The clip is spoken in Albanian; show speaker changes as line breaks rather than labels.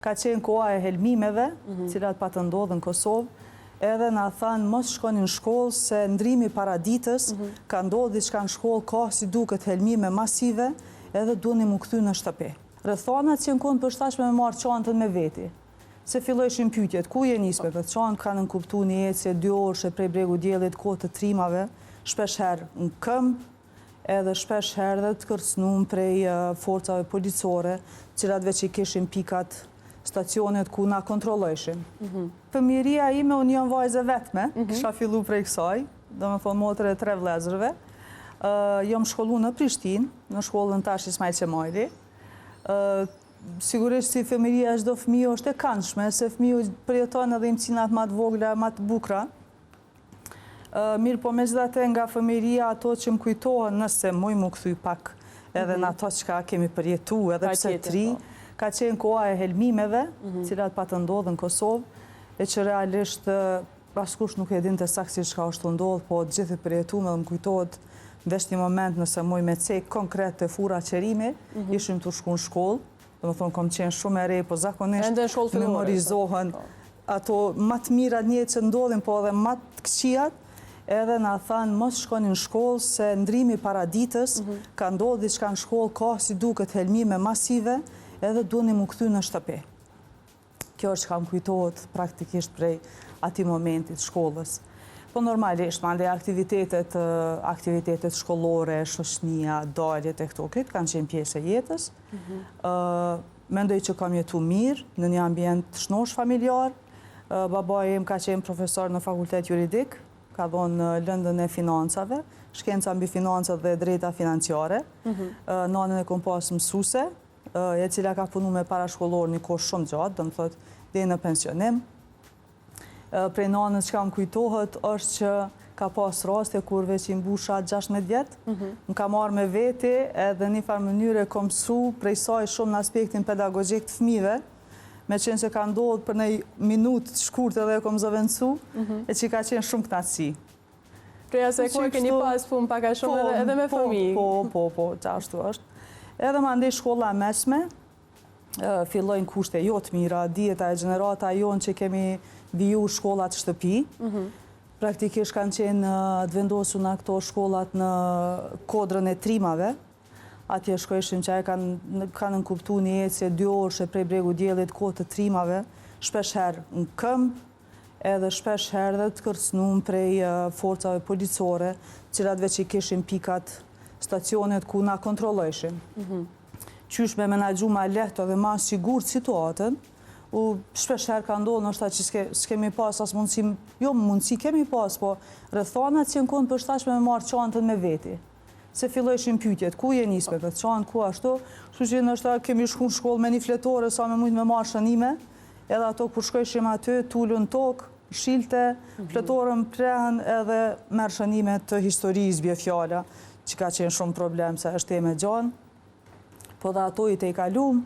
Ka qenë koha e helmimeve, cilat pa të ndodhë në Kosovë, edhe na thanë mos shkoni në shkollë se ndrimi paraditës, ka ndodhë diçka në shkollë, ka si duket helmime masive, edhe duheni mu kthy në shtëpi. Rrethonat që në konë përshtatshme me marrë çantën me veti. Se fillojshin pyetjet, ku je nis me këtë çantë, kanë nënkuptu një ecje 2 orëshe prej Bregu Diellit, kohë të trimave, shpesh herë në këmbë, edhe shpesh herë dhe të kërcnuar prej forcave policore, cilat veç i kishin pikat stacionet ku na kontrollojshin. Fëmijëria ime, unë jam vajze vetme, kisha fillu prej kësaj, do me thonë motër e 3 vëllezërve. Jam shkollu në Prishtinë, në shkollën tash Ismail Qemajli. Sigurisht si fëmijëria çdo fëmijë është e këndshme, se fëmiu përjeton edhe imcinat më të vogla, më të bukura. Mirë po megjithatë nga fëmijëria ato që më kujtohen nëse muj më kthy pak edhe në ato çka kemi përjetuar, edhe pse tri, ka qenë koha e helmimeve, cilat pa të ndodhë në Kosovë, e që realisht askush nuk e dinte saktësisht çka është të ndodhë, po të gjithë përjetuam edhe më kujtohet veç një moment nëse muj me cek konkret të fura qerimi, ishim të shku në shkollë, do më thonë kom qenë shumë e re, po zakonisht memorizohen ato më të mirat një që ndodhin, po edhe më të këqijat, edhe na thanë mos shkoni në shkollë se ndrimi paraditës, ka ndodhë diçka në shkollë, ka si duket helmime masive, edhe duheni mu kthy në shtëpi. Kjo është që kam kujtohet praktikisht prej ati momentit shkollës. Po normalisht, mande aktivitetet shkollore, shoqënia, daljet e këto këtë, kanë qenë pjesë e jetës. Mendoj që kam jetu mirë në një ambient shnosh familjar. Babaj im ka qenë profesor në fakultet juridik, ka dhonë lëndën e financave, shkenca mbi financat dhe drejta financiare. Nanën e kom pas mësuse, e cila ka punu me parashkollor një kohë shumë gjatë, do më thotë dhe në pensionim. Prej nanës që kam kujtohet është që ka pas raste kur veç i mbusha 16 vjetë, më ka marrë me veti edhe një farë mënyre kom mësu prej saj shumë në aspektin pedagogjik të fëmijëve, me qenë që ka ndodhë për një minutë të shkurt edhe kom zëvendësu, e që ka qenë shumë kënaqësi.
Prej asaj kohë keni pas punë pak a shumë edhe me fëmijë.
Po, qashtu është. Edhe ma ndej shkolla mesme, fillojnë kushte jo të mira, dieta e gjenerata jonë që kemi viju shkollat shtëpi. Praktikisht kanë qenë të vendosu në këto shkollat në kodrën e trimave. Atje shkojshim që kanë nënkuptu një ecje 2 orëshe prej Bregu Diellit, kohë të trimave, shpesh herë në këmbë, edhe shpesh herë dhe të kërcnuar prej forcave policore, cilat veç i kishin pikat stacionet ku na kontrollojshin. Qysh me menaxhu ma lehtë dhe ma sigurt situatën, shpesh herë ka ndodhur ndoshta që s'kemi pas as mundësi, jo mundësi kemi pas, po rrethonat që në konë përshtatshme me marrë çantën me veti. Se fillojshin pyetjet, ku je nis me këtë çantë, ku ashtu, kështu që ndoshta kemi shku në shkollë me një fletore sa me mujt me marrë shënime, edhe ato kur shkojshim aty, tulun tokë, shilte, fletorën prehen edhe merr shënime të historisë bie fjala, që ka qenë shumë problem se është teme gjanë, po dhe ato i te i kalum,